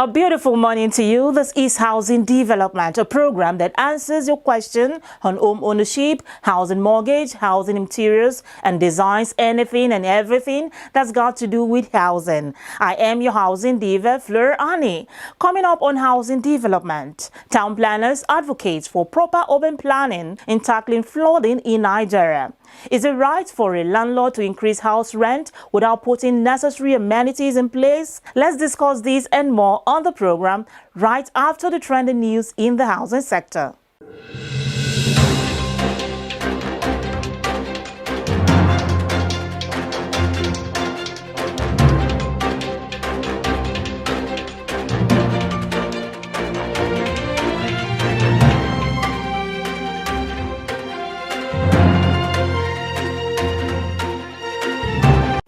A beautiful morning to you. This is Housing Development, a program that answers your question on home ownership, housing mortgage, housing interiors, and designs anything and everything that's got to do with housing. I am your housing diva, Fleur Annie. Coming up on Housing Development, town planners advocate for proper urban planning in tackling flooding in Nigeria. Is it right for a landlord to increase house rent without putting necessary amenities in place? Let's discuss this and more on the program right after the trending news in the housing sector.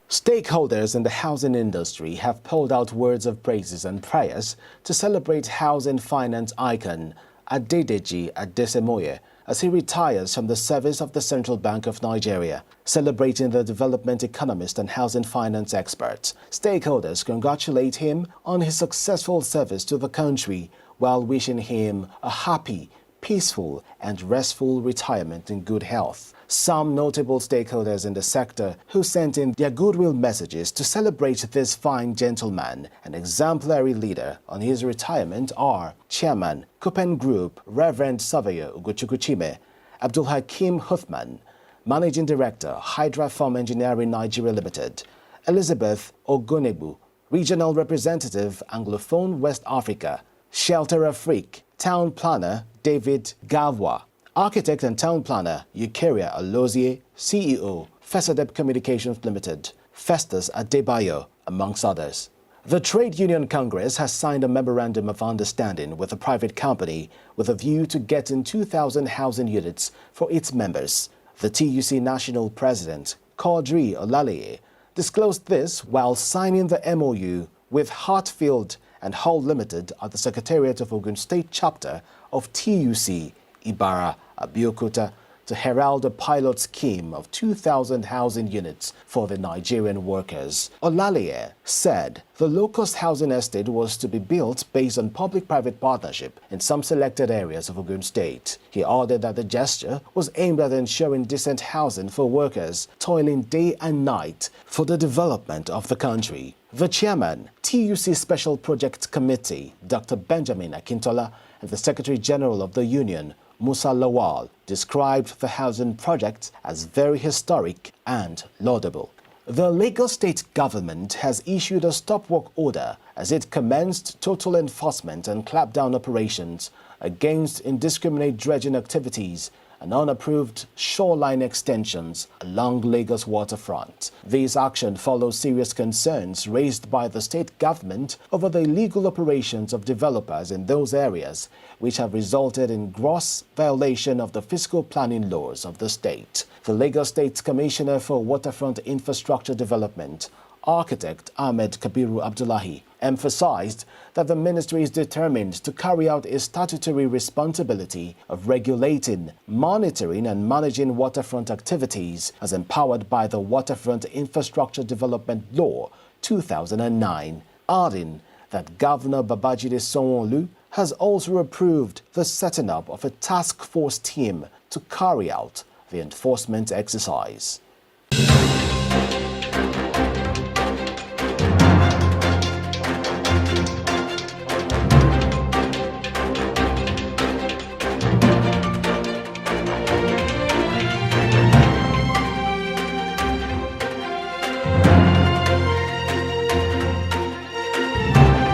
Stakeholders in the housing industry have poured out words of praises and prayers to celebrate housing finance icon Adedeji Adesemoye as he retires from the service of the Central Bank of Nigeria. Celebrating the development economist and housing finance expert, stakeholders congratulate him on his successful service to the country while wishing him a happy, peaceful and restful retirement in good health. Some notable stakeholders in the sector who sent in their goodwill messages to celebrate this fine gentleman and exemplary leader on his retirement are Chairman, Copen Group, Reverend Surveyor Ugochukwu, Abdul Hakim Huthman, Managing Director, Hydra Farm Engineering Nigeria Limited, Elizabeth Ogonebu, Regional Representative, Anglophone West Africa, Shelter Afrique, Town Planner, David Gavwa, Architect and Town Planner, Eukaria Alozie, CEO, Fesadeb Communications Limited, Festus Adebayo, amongst others. The Trade Union Congress has signed a memorandum of understanding with a private company with a view to getting 2,000 housing units for its members. The TUC National President, Quadri Olaleye, disclosed this while signing the MOU with Hartfield and Hall Limited at the Secretariat of Ogun State Chapter of TUC Ibara, Abeokuta, to herald a pilot scheme of 2,000 housing units for the Nigerian workers. Olaleye said the low-cost housing estate was to be built based on public-private partnership in some selected areas of Ogun State. He added that the gesture was aimed at ensuring decent housing for workers toiling day and night for the development of the country. The chairman, TUC Special Project Committee, Dr. Benjamin Akintola, and the Secretary General of the Union, Musa Lawal, described the housing project as very historic and laudable. The Lagos State government has issued a stop-work order as it commenced total enforcement and clampdown operations against indiscriminate dredging activities and unapproved shoreline extensions along Lagos waterfront. This action follows serious concerns raised by the state government over the illegal operations of developers in those areas, which have resulted in gross violation of the fiscal planning laws of the state. The Lagos State Commissioner for Waterfront Infrastructure Development, Architect Ahmed Kabiru Abdullahi, emphasized that the ministry is determined to carry out its statutory responsibility of regulating, monitoring and managing waterfront activities as empowered by the Waterfront Infrastructure Development Law 2009, adding that Governor Babajide Sanwo-Olu has also approved the setting up of a task force team to carry out the enforcement exercise.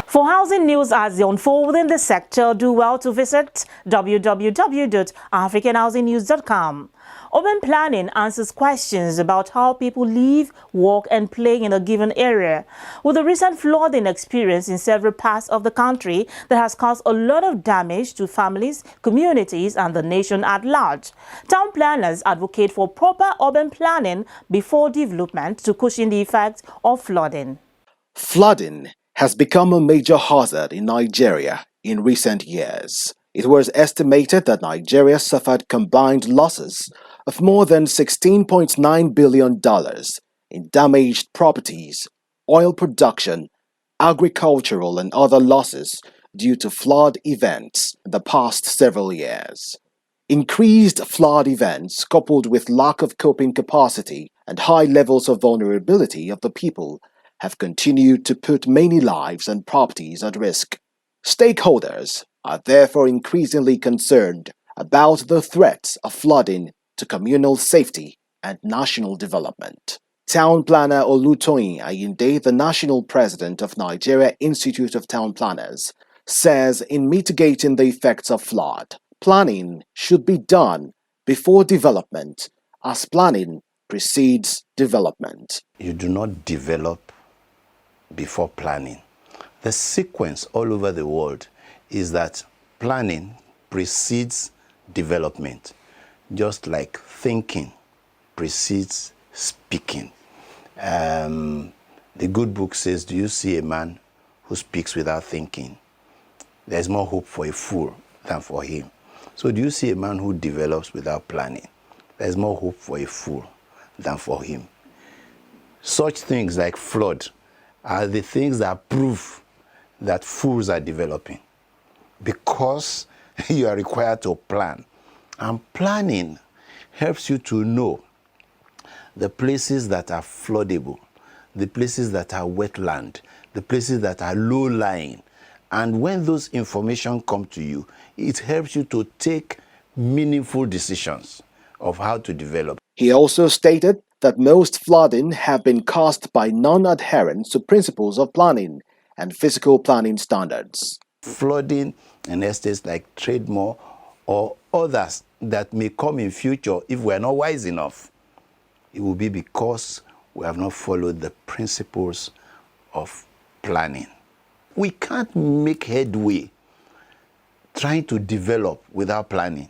For housing news as they unfold in the sector, do well to visit www.africanhousingnews.com. Urban planning answers questions about how people live, work and play in a given area. With the recent flooding experience in several parts of the country that has caused a lot of damage to families, communities and the nation at large, town planners advocate for proper urban planning before development to cushion the effects of flooding. Flooding has become a major hazard in Nigeria in recent years. It was estimated that Nigeria suffered combined losses of more than $16.9 billion in damaged properties, oil production, agricultural and other losses due to flood events in the past several years. Increased flood events coupled with lack of coping capacity and high levels of vulnerability of the people have continued to put many lives and properties at risk. Stakeholders are therefore increasingly concerned about the threats of flooding to communal safety and national development. Town planner Olutoyin Ayinde, the national president of Nigeria Institute of Town Planners, says in mitigating the effects of flood, planning should be done before development, as planning precedes development. You do not develop before planning. The sequence all over the world is that planning precedes development, just like thinking precedes speaking. The good book says, do you see a man who speaks without thinking? There's more hope for a fool than for him. So do you see a man who develops without planning? There's more hope for a fool than for him. Such things like flood are the things that prove that fools are developing, because you are required to plan. And planning helps you to know the places that are floodable, the places that are wetland, the places that are low-lying. And when those information come to you, it helps you to take meaningful decisions of how to develop. He also stated that most flooding have been caused by non-adherence to principles of planning and physical planning standards. Flooding in estates like Trademore or others that may come in future, if we are not wise enough, it will be because we have not followed the principles of planning. We can't make headway trying to develop without planning.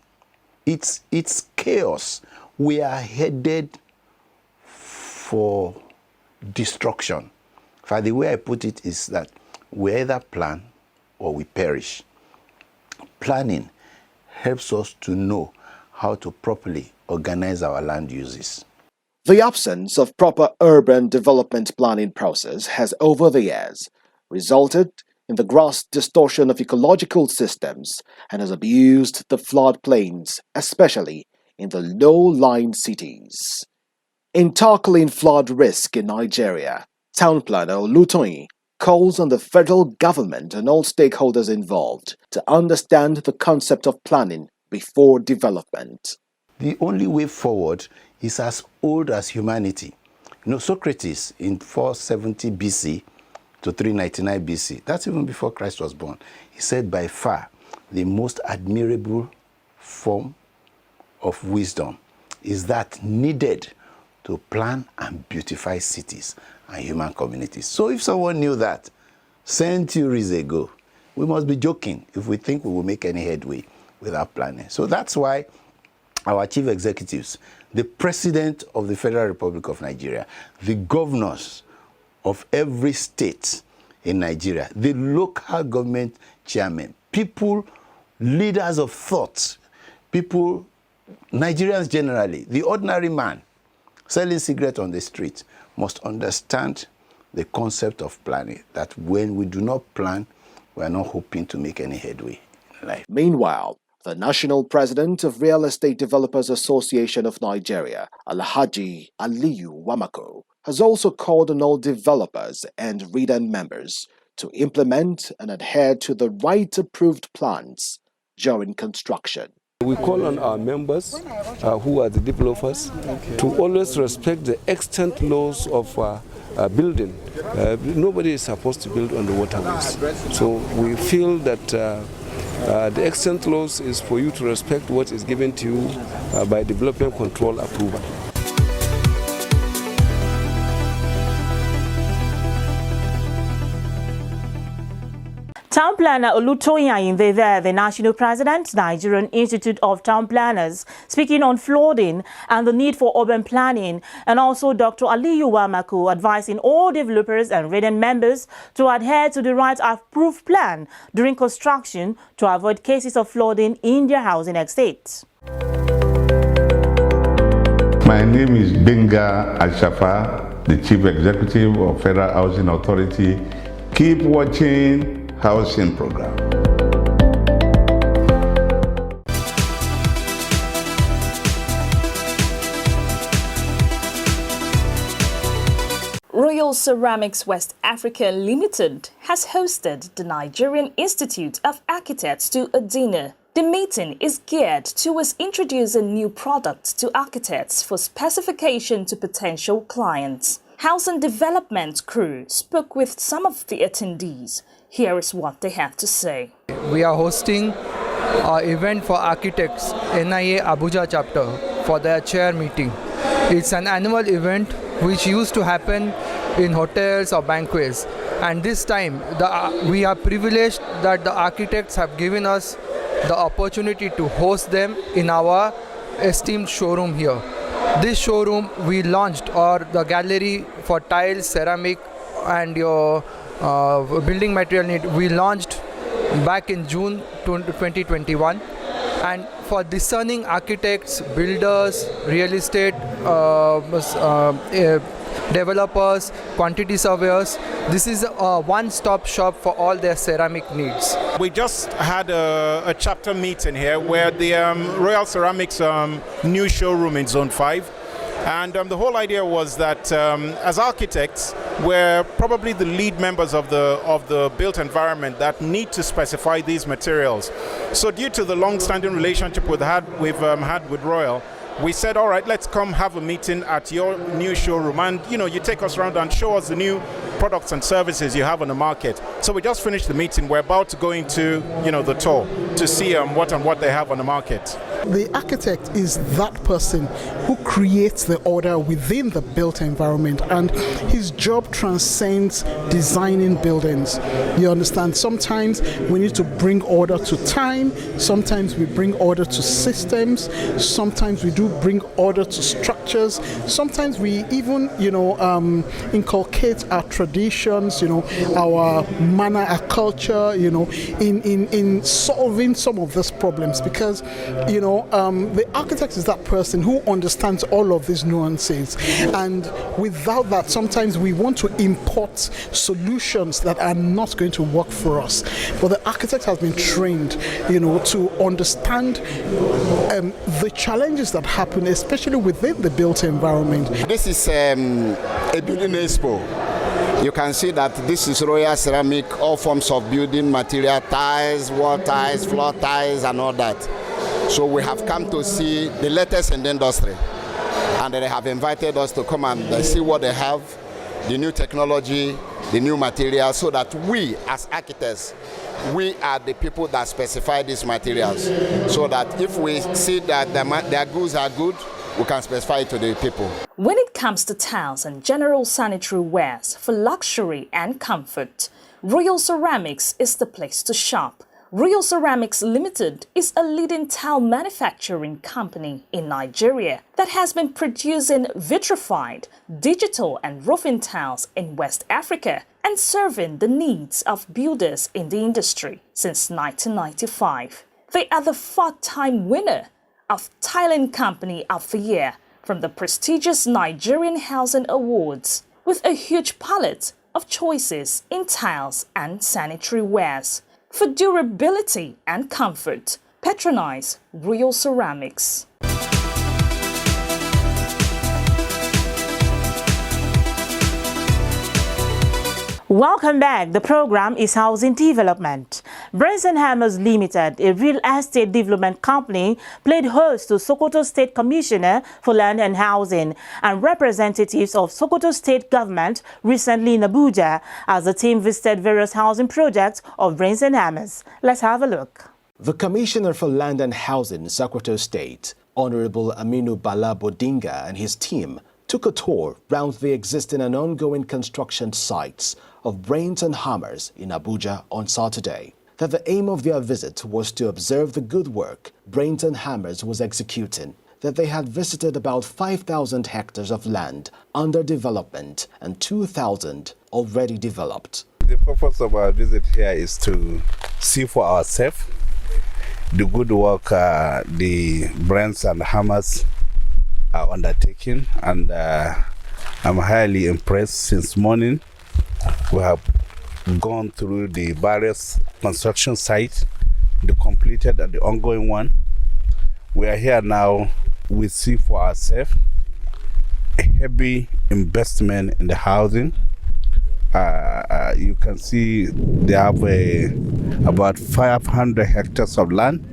It's chaos. We are headed for destruction. In fact, the way I put it is that we either plan or we perish. Planning helps us to know how to properly organize our land uses. The absence of proper urban development planning process has over the years resulted in the gross distortion of ecological systems and has abused the floodplains, especially in the low-lying cities. In tackling flood risk in Nigeria, town planner Olutoyin calls on the federal government and all stakeholders involved to understand the concept of planning before development. The only way forward is as old as humanity. Socrates in 470 BC to 399 BC, that's even before Christ was born, he said by far the most admirable form of wisdom is that needed to plan and beautify cities and human communities. So if someone knew that centuries ago, we must be joking if we think we will make any headway without planning. So that's why our chief executives, the president of the Federal Republic of Nigeria, the governors of every state in Nigeria, the local government chairmen, people, leaders of thought, people, Nigerians generally, the ordinary man selling cigarettes on the street must understand the concept of planning, that when we do not plan, we are not hoping to make any headway in life. Meanwhile, the national president of Real Estate Developers Association of Nigeria, Alhaji Aliyu Wamako, has also called on all developers and REDAN members to implement and adhere to the right-approved plans during construction. We call on our members, who are the developers, to always respect the extant laws of building. Nobody is supposed to build on the waterways. So we feel that the extant laws is for you to respect what is given to you by development control approval. Town planner Olutoyin Ayinde there, the national president, Nigerian Institute of Town Planners, speaking on flooding and the need for urban planning, and also Dr. Aliyu Wamako advising all developers and REDAN members to adhere to the right-approved plan during construction to avoid cases of flooding in their housing estates. My name is Benga Al-Shafa, the Chief Executive of Federal Housing Authority, Keep watching Housing Program. Royal Ceramics West Africa Limited has hosted the Nigerian Institute of Architects to a dinner. The meeting is geared towards introducing new products to architects for specification to potential clients. Housing development crew spoke with some of the attendees. Here is what they have to say. We are hosting an event for architects, NIA Abuja chapter, for their chair meeting. It's an annual event which used to happen in hotels or banquets. And this time, we are privileged that the architects have given us the opportunity to host them in our esteemed showroom here. This showroom we launched, or the gallery for tiles, ceramic and your building material need, we launched back in June 2021. And for discerning architects, builders, real estate developers, quantity surveyors, this is a one-stop shop for all their ceramic needs. We just had a chapter meeting here where the Royal Ceramics new showroom in Zone 5. And the whole idea was that as architects, we're probably the lead members of the built environment that need to specify these materials. So due to the long-standing relationship we've had with Royal, we said, all right, let's come have a meeting at your new showroom, and you take us around and show us the new products and services you have on the market. So we just finished the meeting. We're about to go into the tour to see what they have on the market. The architect is that person who creates the order within the built environment, and his job transcends designing buildings. You understand? Sometimes we need to bring order to time, sometimes we bring order to systems, sometimes we do bring order to structures, sometimes we even inculcate our traditions, our manner, our culture, in solving some of these problems, because the architect is that person who understands all of these nuances, and without that, sometimes we want to import solutions that are not going to work for us. But the architect has been trained, to understand the challenges that happen, especially within the built environment. This is a building expo. You can see that this is Royal Ceramic, all forms of building material, tiles, wall tiles, floor tiles, and all that. So we have come to see the latest in the industry, and they have invited us to come and see what they have, the new technology, the new materials, so that we as architects, we are the people that specify these materials, so that if we see that their goods are good, we can specify it to the people. When it comes to tiles and general sanitary wares for luxury and comfort, Royal Ceramics is the place to shop. Royal Ceramics Limited is a leading tile manufacturing company in Nigeria that has been producing vitrified, digital and roofing tiles in West Africa and serving the needs of builders in the industry since 1995. They are the 4th-time winner of Tiling Company of the Year from the prestigious Nigerian Housing Awards, with a huge palette of choices in tiles and sanitary wares. For durability and comfort, patronize Royal Ceramics. Welcome back. The program is Housing Development. Branson Hammers Limited, a real estate development company, played host to Sokoto State Commissioner for Land and Housing and representatives of Sokoto State Government recently in Abuja as the team visited various housing projects of Branson Hammers. Let's have a look. The Commissioner for Land and Housing, Sokoto State, Honorable Aminu Bala Bodinga, and his team took a tour round the existing and ongoing construction sites of Branson Hammers in Abuja on Saturday. That the aim of their visit was to observe the good work Branson Hammers was executing, that they had visited about 5,000 hectares of land under development and 2,000 already developed. The purpose of our visit here is to see for ourselves the good work the Branson Hammers are undertaking, and I'm highly impressed. Since morning we have gone through the various construction sites, the completed and the ongoing one. We are here now. We see for ourselves a heavy investment in the housing. You can see they have about 500 hectares of land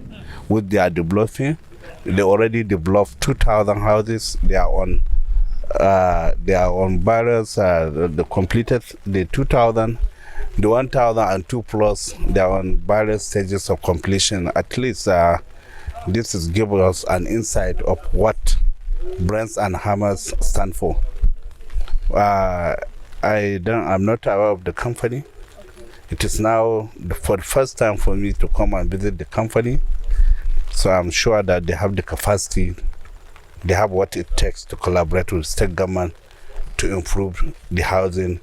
which they are developing. They already developed 2,000 houses. They are on various. They completed the 2,000, the 1,002 plus. They are on various stages of completion. At least this is giving us an insight of what Brands and Hammers stand for. I'm not aware of the company. It is now for the first time for me to come and visit the company. So I'm sure that they have the capacity, they have what it takes to collaborate with state government to improve the housing,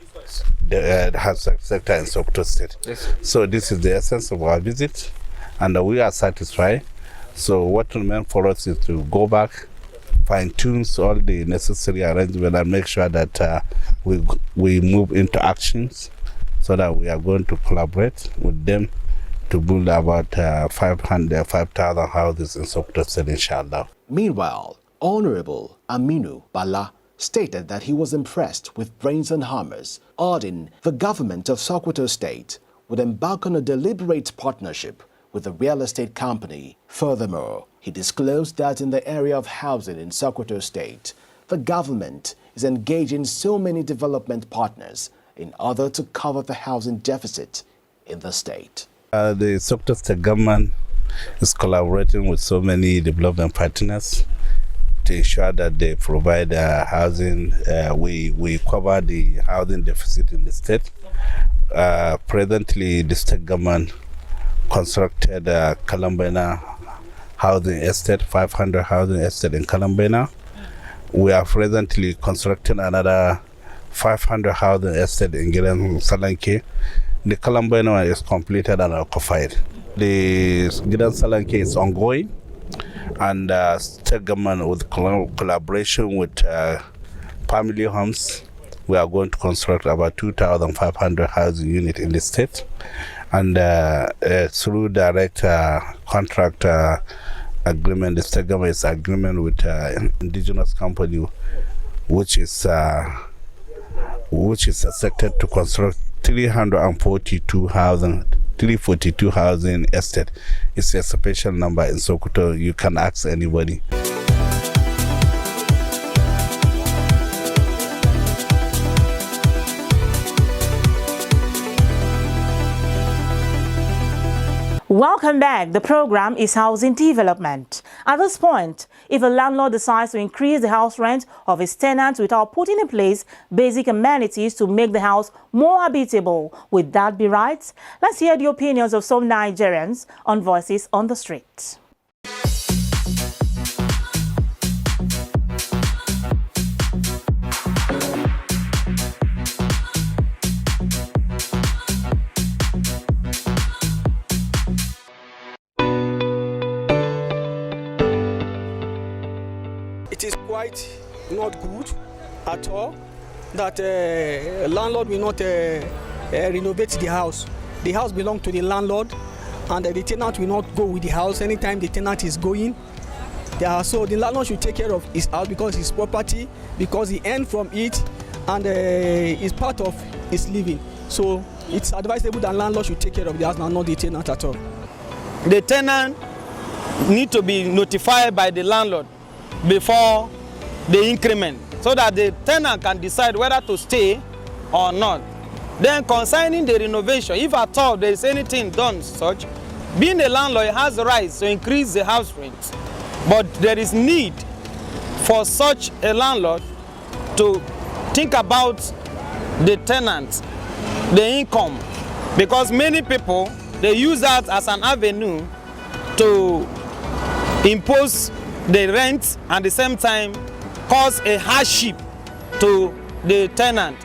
the housing sector in Sokoto State. Yes. So this is the essence of our visit, and we are satisfied. So what remains for us is to go back, fine-tune all the necessary arrangements, and make sure that we move into actions, so that we are going to collaborate with them to build about 5,000 houses in Sokoto State, inshallah. Meanwhile, Honorable Aminu Bala stated that he was impressed with Brains and Hammers, adding the government of Sokoto State would embark on a deliberate partnership with the real estate company. Furthermore, he disclosed that in the area of housing in Sokoto State, the government is engaging so many development partners in order to cover the housing deficit in the state. The Sokoto State government is collaborating with so many development partners to ensure that they provide housing. We cover the housing deficit in the state. Presently, the state government constructed Kalambena housing estate, 500 housing estate in Kalambena. We are presently constructing another 500 housing estate in Gidan Salanke. The Kalambena one is completed and occupied. The Gidan Salanke is ongoing, and state government with collaboration with family homes, we are going to construct about 2,500 housing units in the state. And through direct contract agreement, the state government is agreement with indigenous company, which is expected to construct 342 housing estate. It's a special number in Sokoto. You can ask anybody. Welcome back. The program is Housing Development. At this point, if a landlord decides to increase the house rent of his tenants without putting in place basic amenities to make the house more habitable, would that be right? Let's hear the opinions of some Nigerians on Voices on the Street. It is quite not good at all that a landlord will not renovate the house. The house belongs to the landlord, and the tenant will not go with the house anytime the tenant is going. So the landlord should take care of his house because it's property, because he earns from it, and it's part of his living. So it's advisable that landlord should take care of the house and not the tenant at all. The tenant need to be notified by the landlord before the increment, so that the tenant can decide whether to stay or not. Then concerning the renovation, if at all there is anything done such, being a landlord has the right to increase the house rent. But there is need for such a landlord to think about the tenant, the income, because many people, they use that as an avenue to impose the rent and at the same time cause a hardship to the tenant.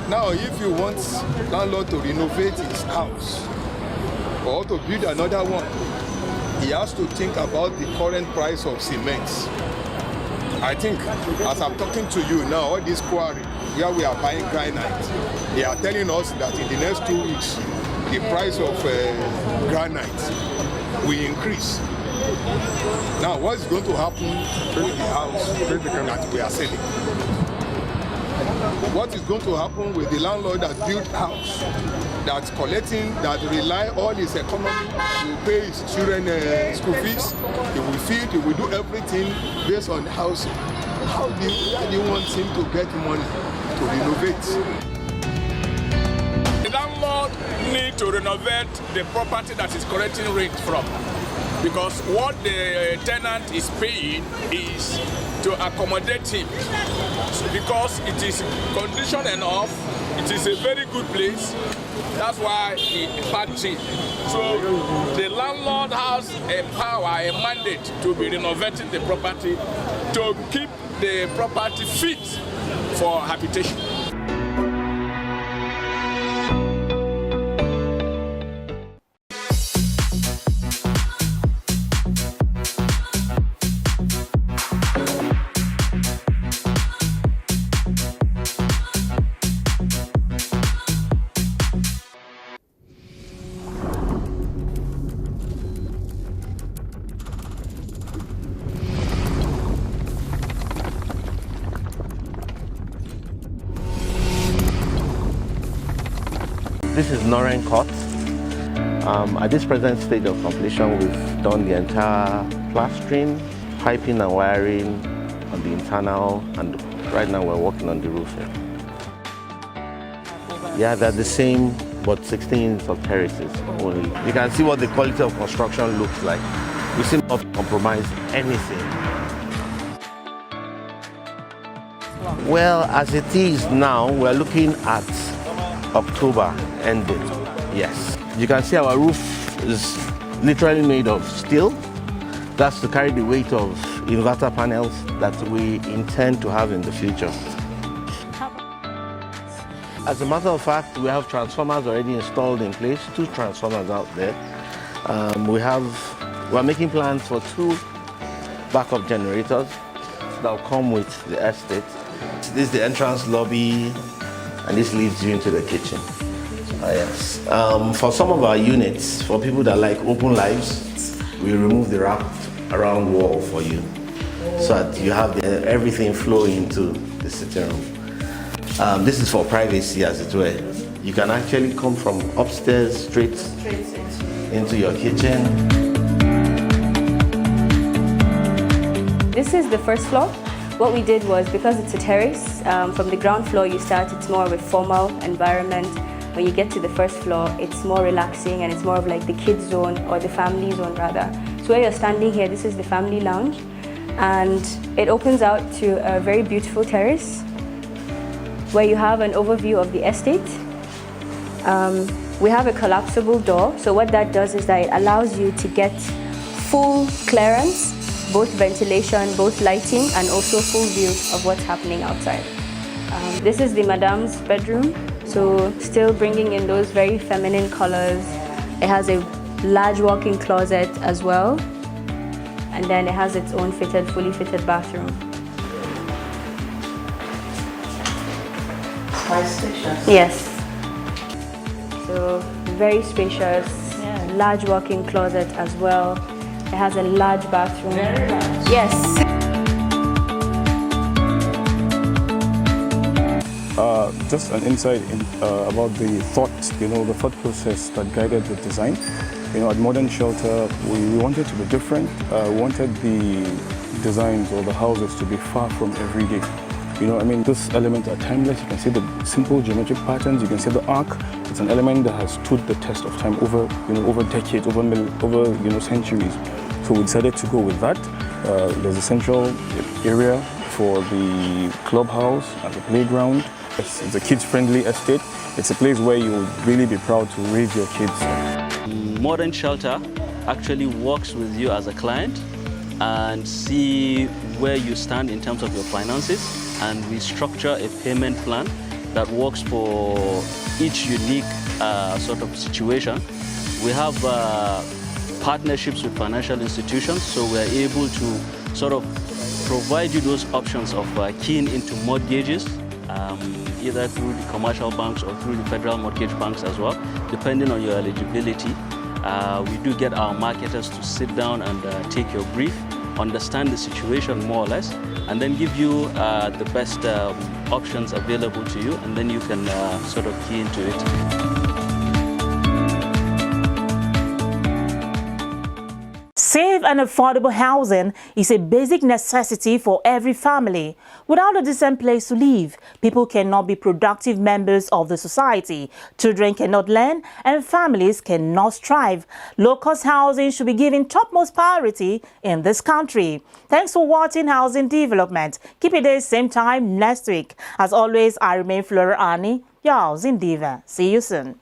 Now, if you want landlord to renovate his house or to build another one, he has to think about the current price of cement. I think, as I'm talking to you now, all this quarry, where we are buying granite, They are telling us that in the next 2 weeks, the price of granite will increase. Now, what is going to happen with the house that we are selling? What is going to happen with the landlord that built house, that's collecting, that rely all his economy to pay his children school fees? He will feed, he will do everything based on housing. How do you want him to get money to renovate? The landlord needs to renovate the property that is collecting rent from, because what the tenant is paying is to accommodate him, because it is conditioned enough, it is a very good place, that's why he purchased. So the landlord has a power, a mandate to be renovating the property to keep the property fit for habitation. This is Noreen Court. At this present stage of completion, we've done the entire plastering, piping and wiring on the internal, and right now we're working on the roofing. Yeah, they're the same, but 16 of terraces only. You can see what the quality of construction looks like. We seem not to compromise anything. Well, as it is now, we're looking at October ending, yes. You can see our roof is literally made of steel. That's to carry the weight of inverter panels that we intend to have in the future. As a matter of fact, we have transformers already installed in place, 2 transformers out there. We're making plans for 2 backup generators that will come with the estate. This is the entrance lobby, and this leads you into the kitchen. Yes. For some of our units, for people that like open lives, we remove the wrapped around wall for you, so that you have everything flowing into the sitting room. This is for privacy, as it were. You can actually come from upstairs straight into your kitchen. This is the first floor. What we did was, because it's a terrace, from the ground floor you start, it's more of a formal environment. When you get to the first floor, it's more relaxing and it's more of like the kids zone, or the family zone rather. So where you're standing here, this is the family lounge, and it opens out to a very beautiful terrace where you have an overview of the estate. We have a collapsible door, so what that does is that it allows you to get full clearance, both ventilation, both lighting, and also full view of what's happening outside. This is the Madame's bedroom, so still bringing in those very feminine colors. It has a large walk-in closet as well, and then it has its own fully fitted bathroom. Quite spacious. Yes. So very spacious, large walk-in closet as well. It has a large bathroom. Very large. Yes. Just an insight about the thought, the thought process that guided the design. At Modern Shelter, we wanted to be different. We wanted the designs or the houses to be far from everyday. These elements are timeless. You can see the simple geometric patterns. You can see the arc. It's an element that has stood the test of time over decades, over centuries. So we decided to go with that. There's a central area for the clubhouse and the playground. It's a kids-friendly estate. It's a place where you'll really be proud to raise your kids. Modern Shelter actually works with you as a client and see where you stand in terms of your finances, and we structure a payment plan that works for each unique sort of situation. We have partnerships with financial institutions, so we're able to sort of provide you those options of keying into mortgages either through the commercial banks or through the federal mortgage banks as well, depending on your eligibility. We do get our marketers to sit down and take your brief, understand the situation more or less, and then give you the best options available to you, and then you can sort of key into it. Safe and affordable housing is a basic necessity for every family. Without a decent place to live, people cannot be productive members of the society, children cannot learn, and families cannot strive. Low-cost housing should be given topmost priority in this country. Thanks for watching Housing Development. Keep it there same time next week. As always, I remain Flora Ani, your Housing Diva. See you soon.